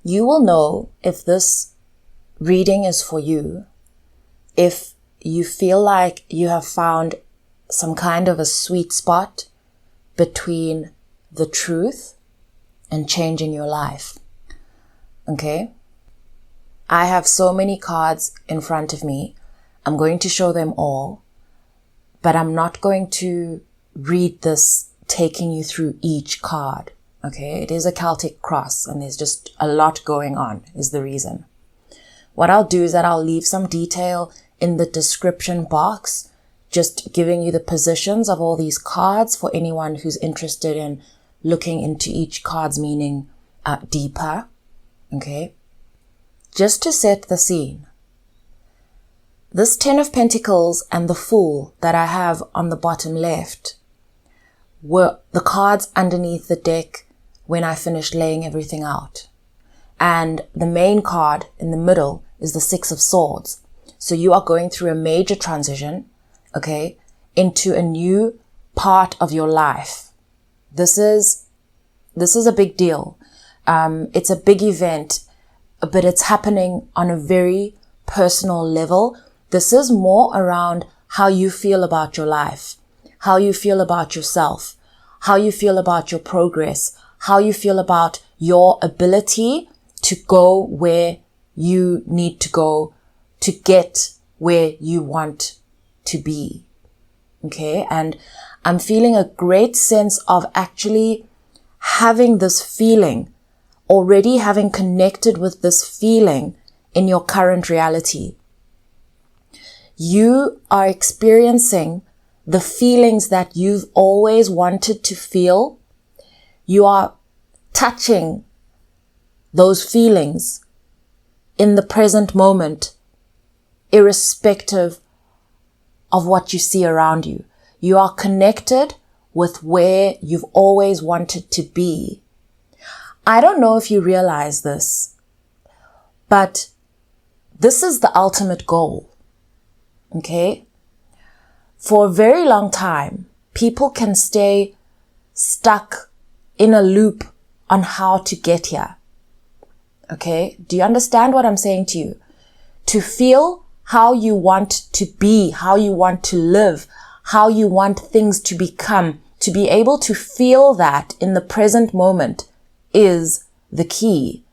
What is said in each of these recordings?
You will know if this reading is for you, if you feel like you have found some kind of a sweet spot between the truth and changing your life. Okay? I have so many cards in front of me. I'm going to show them all, but I'm not going to read this taking you through each card. Okay? It is a Celtic Cross, and there's just a lot going on is the reason. What I'll do is that I'll leave some detail in the description box, just giving you the positions of all these cards for anyone who's interested in looking into each card's meaning deeper. Okay? Just to set the scene. This 10 of Pentacles and the Fool that I have on the bottom left were the cards underneath the deck when I finished laying everything out. And the main card in the middle is the 6 of Swords. So you are going through a major transition, okay, into a new part of your life. This is a big deal. It's a big event, but it's happening on a very personal level. This is more around how you feel about your life, how you feel about yourself, how you feel about your progress, how you feel about your ability to go where you need to go to get where you want to be. Okay. And I'm feeling a great sense of actually having this feeling, already having connected with this feeling in your current reality. You are experiencing the feelings that you've always wanted to feel. You are touching those feelings in the present moment, irrespective of what you see around you. You are connected with where you've always wanted to be. I don't know if you realize this, but this is the ultimate goal. Okay? For a very long time, people can stay stuck in a loop on how to get here. Okay? Do you understand what I'm saying to you? To feel how you want to be, how you want to live, how you want things to become, to be able to feel that in the present moment is the key.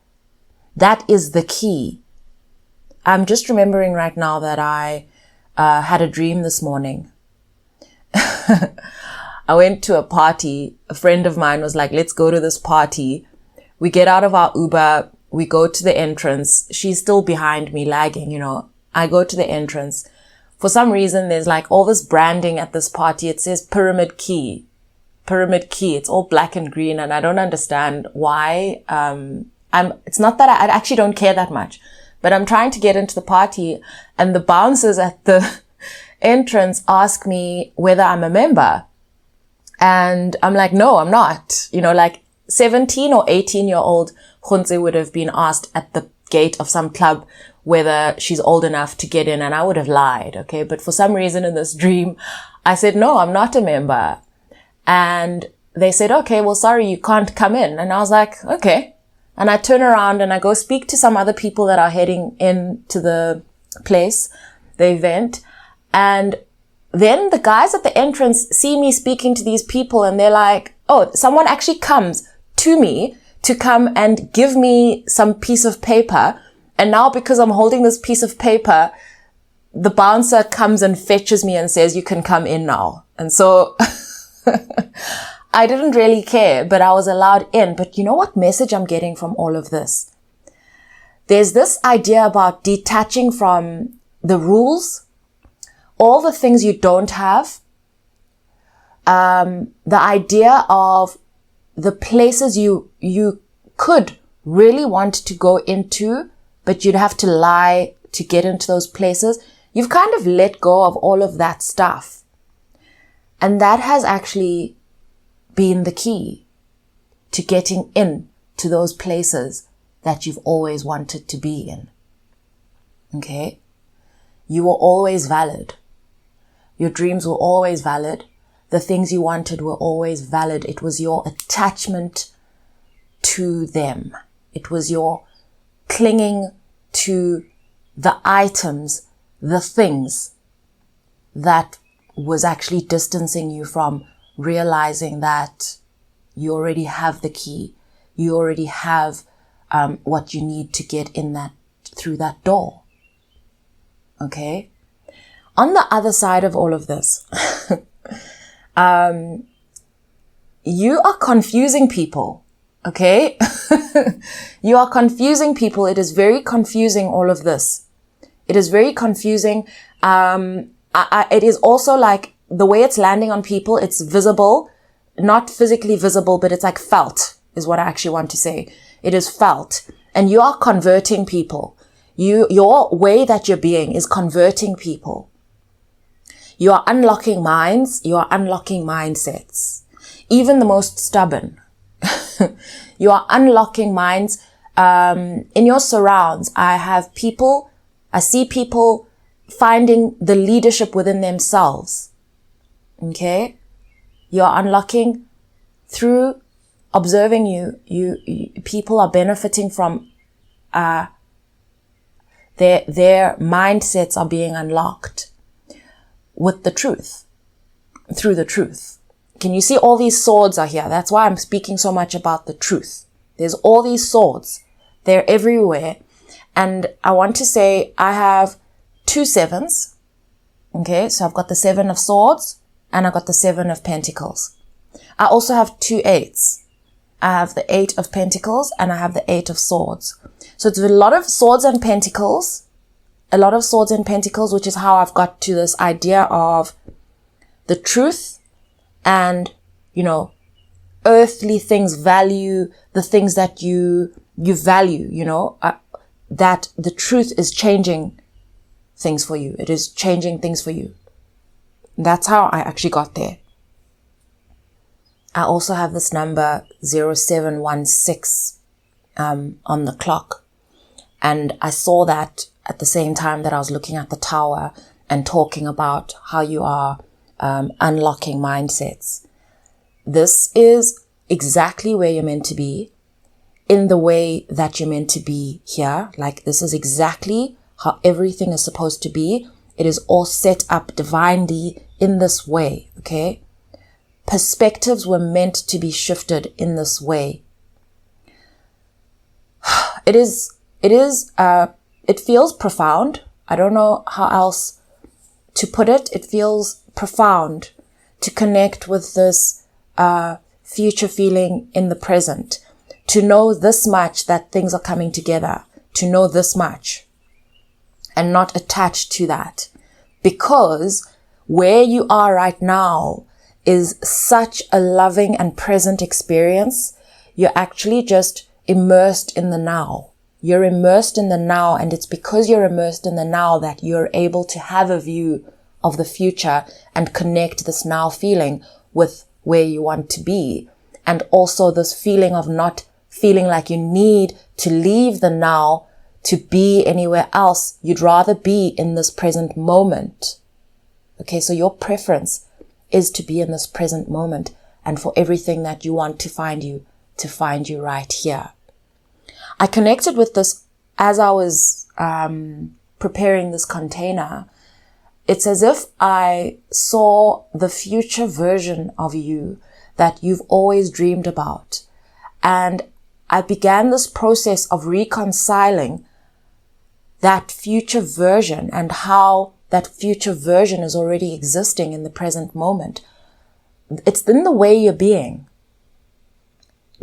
That is the key. I'm just remembering right now that I had a dream this morning. I went to a party. A friend of mine was like, let's go to this party. We get out of our Uber. We go to the entrance. She's still behind me, lagging, I go to the entrance. For some reason, there's like all this branding at this party. It says Pyramid Key. Pyramid Key. It's all black and green, and I don't understand why. It's not that I actually don't care that much, but I'm trying to get into the party, and the bouncers at the entrance ask me whether I'm a member. And I'm like, no, I'm not. Like 17 or 18-year-old Khunze would have been asked at the gate of some club whether she's old enough to get in, and I would have lied, okay? But for some reason in this dream, I said, no, I'm not a member. And they said, okay, well, sorry, you can't come in. And I was like, okay. And I turn around and I go speak to some other people that are heading into the place, the event. And then the guys at the entrance see me speaking to these people, and they're like, oh, someone actually comes to me to come and give me some piece of paper. And now because I'm holding this piece of paper, the bouncer comes and fetches me and says, you can come in now. And so I didn't really care, but I was allowed in. But you know what message I'm getting from all of this? There's this idea about detaching from the rules, all the things you don't have, the idea of the places you could really want to go into, but you'd have to lie to get into those places. You've kind of let go of all of that stuff. And that has actually been the key to getting in to those places that you've always wanted to be in. Okay? You were always valid. Your dreams were always valid. The things you wanted were always valid. It was your attachment to them. It was your clinging to the items, the things that was actually distancing you from realizing that you already have the key. You already have what you need to get in that, through that door. Okay? On the other side of all of this, you are confusing people. Okay? You are confusing people. It is very confusing, all of this. It is very confusing. It is also like the way it's landing on people, it's visible, not physically visible, but it's like felt is what I actually want to say. It is felt. And you are converting people. Your way that you're being is converting people. You are unlocking minds. You are unlocking mindsets. Even the most stubborn. You are unlocking minds. In your surrounds, I see people finding the leadership within themselves. Okay? You are unlocking through observing you people are benefiting from, their mindsets are being unlocked with the truth, through the truth. Can you see all these swords are here? That's why I'm speaking so much about the truth. There's all these swords. They're everywhere. And I want to say I have 2 sevens. Okay, so I've got the 7 of swords and I've got the 7 of pentacles. I also have 2 8s. I have the 8 of pentacles and I have the 8 of swords. So it's a lot of swords and pentacles. A lot of swords and pentacles, which is how I've got to this idea of the truth and, earthly things value, the things that you value, that the truth is changing things for you. It is changing things for you. That's how I actually got there. I also have this number 0716 on the clock. And I saw that at the same time that I was looking at the tower and talking about how you are unlocking mindsets. This is exactly where you're meant to be, in the way that you're meant to be here. Like, this is exactly how everything is supposed to be. It is all set up divinely in this way, okay? Perspectives were meant to be shifted in this way. It feels profound. I don't know how else to put it. It feels profound to connect with this future feeling in the present, to know this much that things are coming together, to know this much and not attached to that, because where you are right now is such a loving and present experience. You're actually just immersed in the now. You're immersed in the now, and it's because you're immersed in the now that you're able to have a view of the future and connect this now feeling with where you want to be. And also this feeling of not feeling like you need to leave the now to be anywhere else. You'd rather be in this present moment. Okay, so your preference is to be in this present moment and for everything that you want to find you right here. I connected with this as I was preparing this container. It's as if I saw the future version of you that you've always dreamed about. And I began this process of reconciling that future version and how that future version is already existing in the present moment. It's in the way you're being.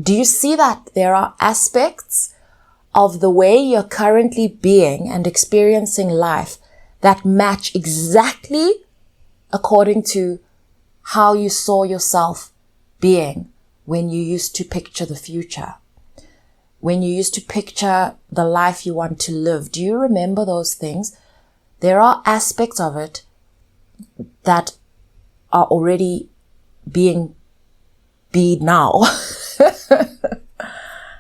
Do you see that there are aspects of the way you're currently being and experiencing life that match exactly according to how you saw yourself being when you used to picture the future, when you used to picture the life you want to live? Do you remember those things? There are aspects of it that are already being now,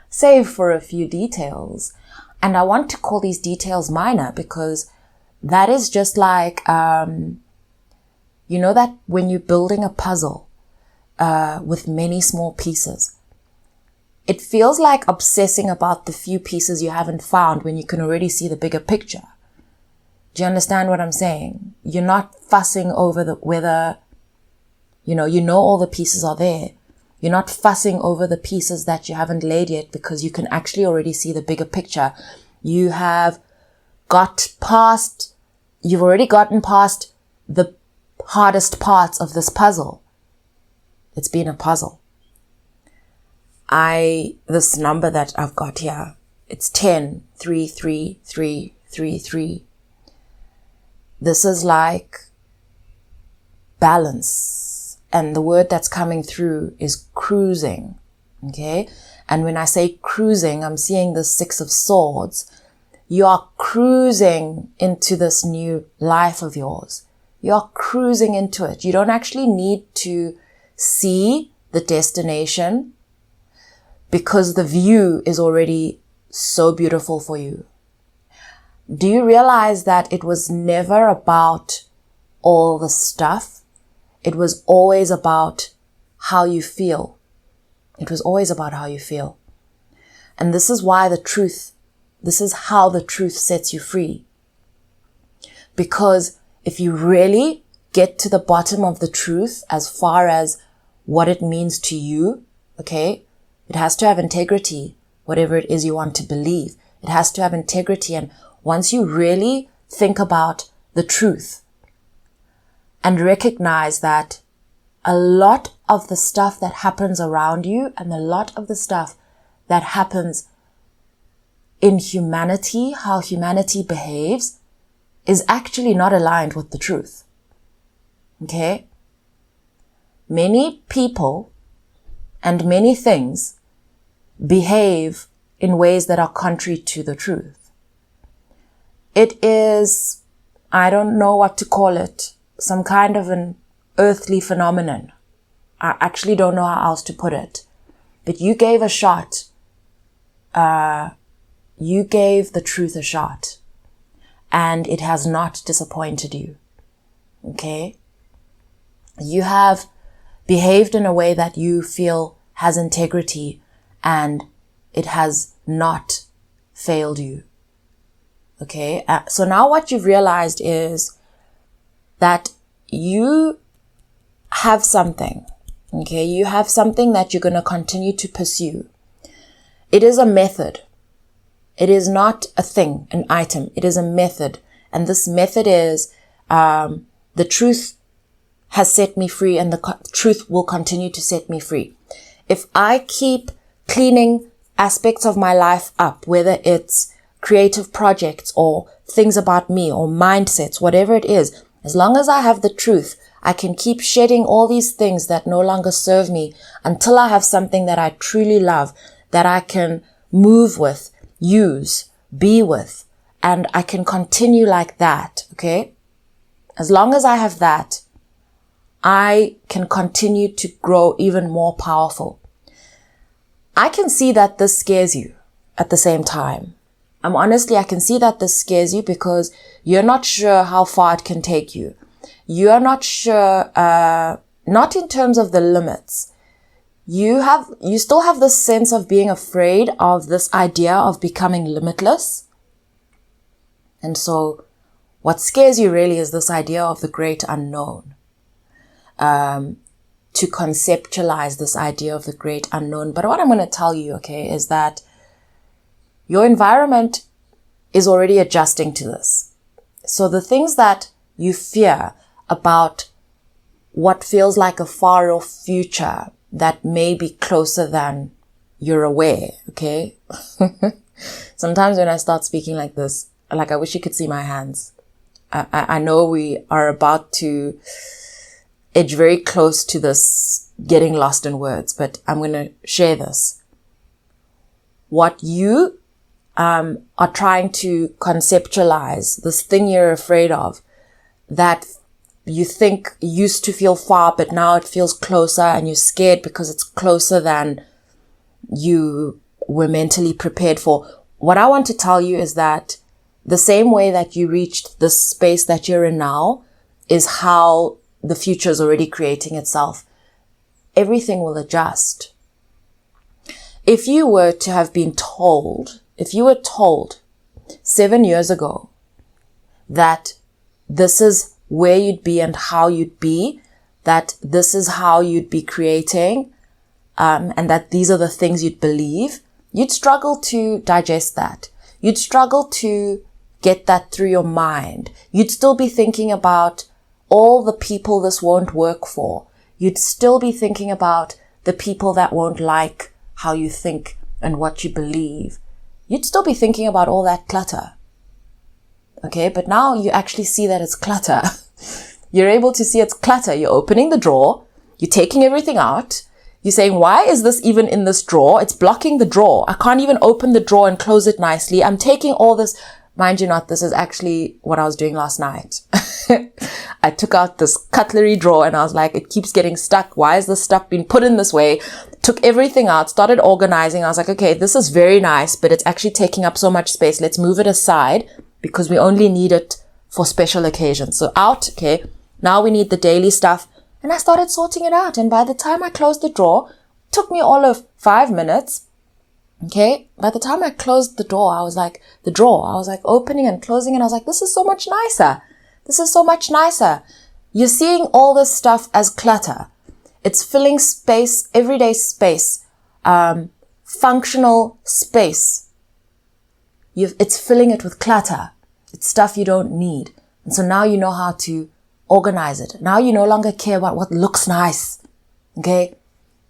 save for a few details. And I want to call these details minor because that is just like, that when you're building a puzzle with many small pieces, it feels like obsessing about the few pieces you haven't found when you can already see the bigger picture. Do you understand what I'm saying? You're not fussing over whether, you know all the pieces are there. You're not fussing over the pieces that you haven't laid yet because you can actually already see the bigger picture. You've already gotten past the hardest parts of this puzzle. It's been a puzzle. This number that I've got here, it's 10, 3, 3, 3, 3, 3. This is like balance. And the word that's coming through is cruising. Okay. And when I say cruising, I'm seeing the 6 of Swords. You are cruising into this new life of yours. You're cruising into it. You don't actually need to see the destination because the view is already so beautiful for you. Do you realize that it was never about all the stuff? It was always about how you feel. It was always about how you feel. And this is how the truth sets you free. Because if you really get to the bottom of the truth as far as what it means to you, okay, it has to have integrity, whatever it is you want to believe. It has to have integrity. And once you really think about the truth and recognize that a lot of the stuff that happens around you and a lot of the stuff that happens in humanity, how humanity behaves, is actually not aligned with the truth. Okay? Many people and many things behave in ways that are contrary to the truth. It is, I don't know what to call it, some kind of an earthly phenomenon. I actually don't know how else to put it. But you gave a shot. You gave the truth a shot. And it has not disappointed you. Okay? You have behaved in a way that you feel has integrity and it has not failed you. Okay? So now what you've realized is that you have something. Okay? You have something that you're going to continue to pursue. It is a method. It is not a thing, an item. It is a method. And this method is, the truth has set me free and the truth will continue to set me free. If I keep cleaning aspects of my life up, whether it's creative projects or things about me or mindsets, whatever it is, as long as I have the truth, I can keep shedding all these things that no longer serve me until I have something that I truly love, that I can move with, use, be with, and I can continue like that, okay? As long as I have that, I can continue to grow even more powerful. I can see that this scares you at the same time. I can see that this scares you because you're not sure how far it can take you. You're not sure, not in terms of the limits. You still have this sense of being afraid of this idea of becoming limitless. And so what scares you really is this idea of the great unknown. To conceptualize this idea of the great unknown. But what I'm going to tell you, okay, is that your environment is already adjusting to this. So the things that you fear about what feels like a far off future that may be closer than you're aware, okay? Sometimes when I start speaking like this, like I wish you could see my hands. I know we are about to edge very close to this getting lost in words, but I'm going to share this. What you are trying to conceptualize, this thing you're afraid of, that you think used to feel far, but now it feels closer and you're scared because it's closer than you were mentally prepared for. What I want to tell you is that the same way that you reached this space that you're in now is how the future is already creating itself. Everything will adjust. if you were to have been told, if you were told 7 years ago that this is where you'd be and how you'd be, that this is how you'd be creating, and that these are the things you'd believe, you'd struggle to digest that. You'd struggle to get that through your mind. You'd still be thinking about all the people this won't work for. You'd still be thinking about the people that won't like how you think and what you believe. You'd still be thinking about all that clutter. Okay, but now you actually see that it's clutter. You're able to see it's clutter. You're opening the drawer. You're taking everything out. You're saying, why is this even in this drawer? It's blocking the drawer. I can't even open the drawer and close it nicely. I'm taking all this. Mind you not, this is actually what I was doing last night. I took out this cutlery drawer and I was like, it keeps getting stuck. Why is this stuff being put in this way? Took everything out, started organizing. I was like, okay, this is very nice, but it's actually taking up so much space. Let's move it aside because we only need it for special occasions. So out, okay, now we need the daily stuff. And I started sorting it out. And by the time I closed the drawer, it took me all of 5 minutes. Okay. By the time I closed the drawer, I was like opening and closing and I was like, this is so much nicer. This is so much nicer. You're seeing all this stuff as clutter. It's filling space, everyday space, functional space. It's filling it with clutter. It's stuff you don't need. And so now you know how to organize it. Now you no longer care about what looks nice. Okay.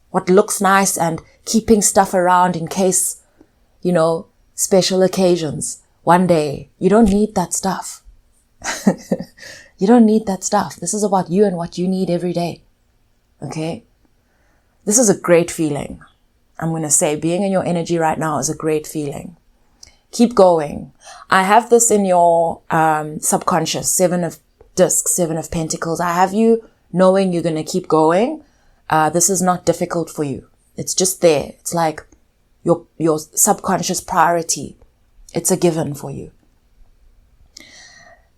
What looks nice and keeping stuff around in case, special occasions. One day. You don't need that stuff. You don't need that stuff. This is about you and what you need every day. Okay? This is a great feeling. I'm going to say being in your energy right now is a great feeling. Keep going. I have this in your subconscious, 7 of discs, 7 of pentacles. I have you knowing you're going to keep going. This is not difficult for you. It's just there. It's like your subconscious priority. It's a given for you.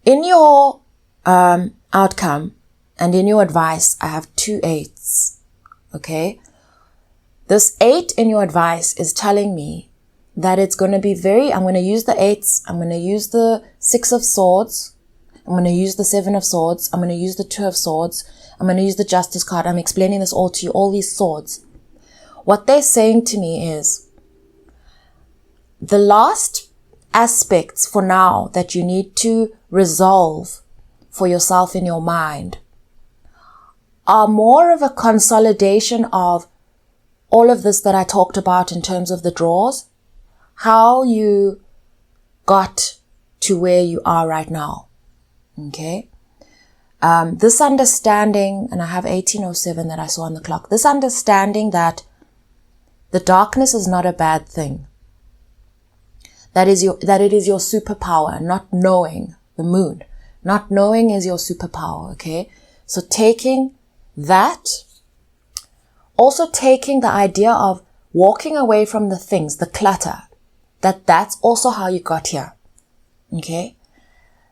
In your outcome and in your advice, I have 2 8s. Okay? This 8 in your advice is telling me that it's going to be I'm going to use the 8s. I'm going to use the 6 of swords. I'm going to use the 7 of swords. I'm going to use the 2 of swords. I'm going to use the Justice card. I'm explaining this all to you, all these swords. What they're saying to me is the last aspects for now that you need to resolve for yourself in your mind are more of a consolidation of all of this that I talked about in terms of the drawers, how you got to where you are right now. Okay? This understanding, and I have 1807 that I saw on the clock, this understanding that the darkness is not a bad thing. That it is your superpower, not knowing the moon. Not knowing is your superpower, okay? So taking that, also taking the idea of walking away from the things, the clutter, that's also how you got here, okay?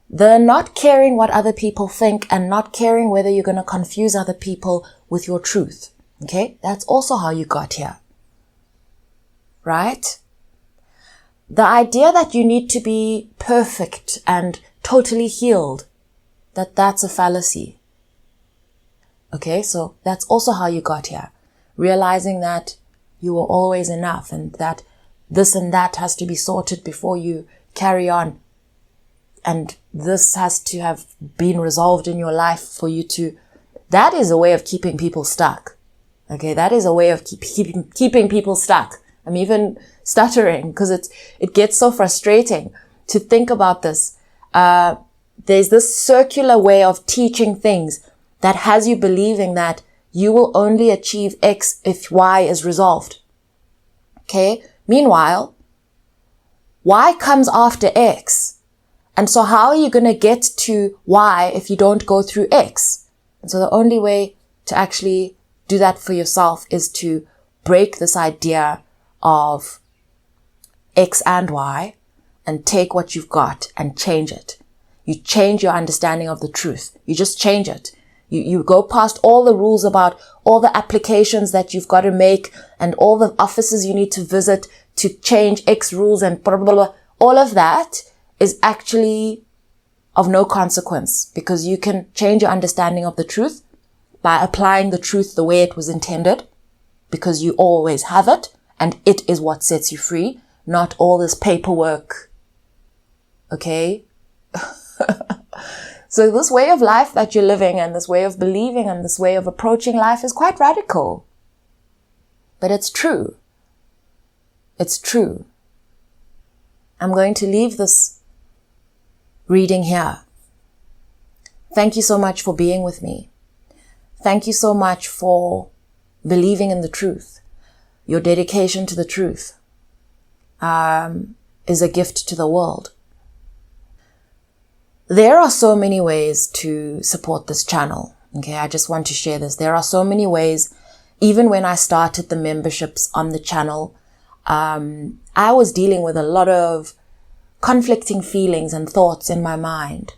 The not caring what other people think and not caring whether you're going to confuse other people with your truth, okay? That's also how you got here, right? The idea that you need to be perfect and totally healed, that's a fallacy. Okay, so that's also how you got here. Realizing that you were always enough and that this and that has to be sorted before you carry on. And this has to have been resolved in your life for you to... That is a way of keeping people stuck. Okay, that is a way of keeping people stuck. I'm even stuttering because it gets so frustrating to think about this. There's this circular way of teaching things that has you believing that you will only achieve X if Y is resolved. Okay? Meanwhile, Y comes after X. And so how are you going to get to Y if you don't go through X? And so the only way to actually do that for yourself is to break this idea of X and Y and take what you've got and change it. You change your understanding of the truth. You just change it. You go past all the rules about all the applications that you've got to make and all the offices you need to visit to change X rules and blah, blah, blah. All of that is actually of no consequence, because you can change your understanding of the truth by applying the truth the way it was intended, because you always have it, and it is what sets you free, not all this paperwork. Okay? So this way of life that you're living, and this way of believing, and this way of approaching life is quite radical. But it's true. It's true. I'm going to leave this reading here. Thank you so much for being with me. Thank you so much for believing in the truth. Your dedication to the truth is a gift to the world. There are so many ways to support this channel. Okay, I just want to share this. There are so many ways. Even when I started the memberships on the channel, I was dealing with a lot of conflicting feelings and thoughts in my mind.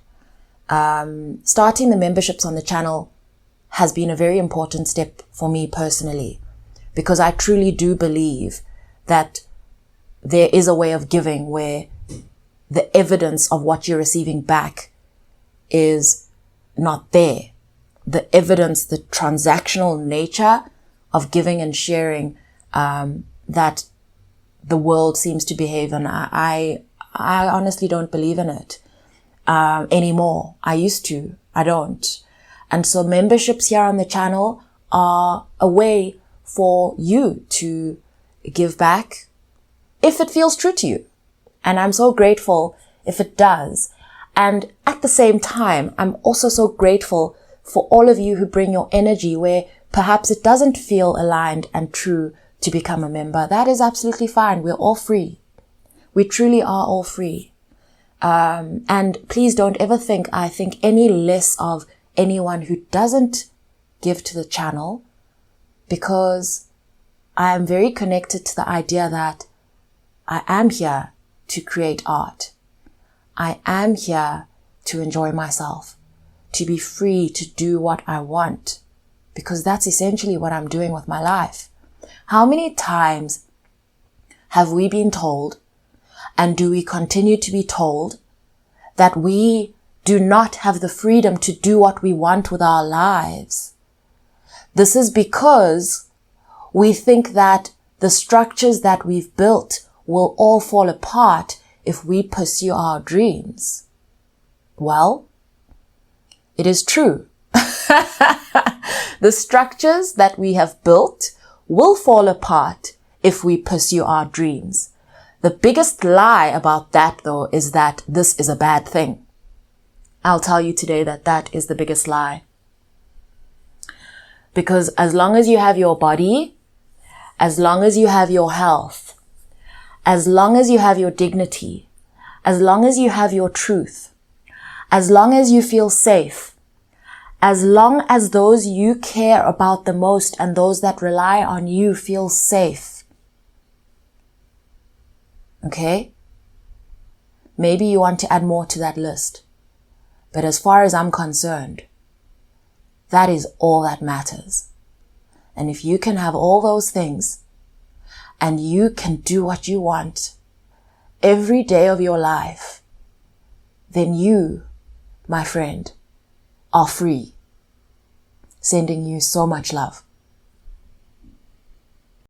Starting the memberships on the channel has been a very important step for me personally, because I truly do believe that there is a way of giving where the evidence of what you're receiving back is not there. The evidence, the transactional nature of giving and sharing, that the world seems to behave, and I honestly don't believe in it anymore. I used to. I don't. And so memberships here on the channel are a way for you to give back if it feels true to you. And I'm so grateful if it does. And at the same time, I'm also so grateful for all of you who bring your energy where perhaps it doesn't feel aligned and true to become a member. That is absolutely fine. We're all free. We truly are all free. And please don't ever think I think any less of anyone who doesn't give to the channel, because I am very connected to the idea that I am here to create art. I am here to enjoy myself, to be free to do what I want, because that's essentially what I'm doing with my life. How many times have we been told, and do we continue to be told, that we do not have the freedom to do what we want with our lives? This is because we think that the structures that we've built will all fall apart if we pursue our dreams. Well, it is true. The structures that we have built will fall apart if we pursue our dreams. The biggest lie about that, though, is that this is a bad thing. I'll tell you today that that is the biggest lie. Because as long as you have your body, as long as you have your health, as long as you have your dignity, as long as you have your truth, as long as you feel safe, as long as those you care about the most and those that rely on you feel safe. Okay? Maybe you want to add more to that list. But as far as I'm concerned, that is all that matters. And if you can have all those things, and you can do what you want every day of your life, then you, my friend, are free. Sending you so much love.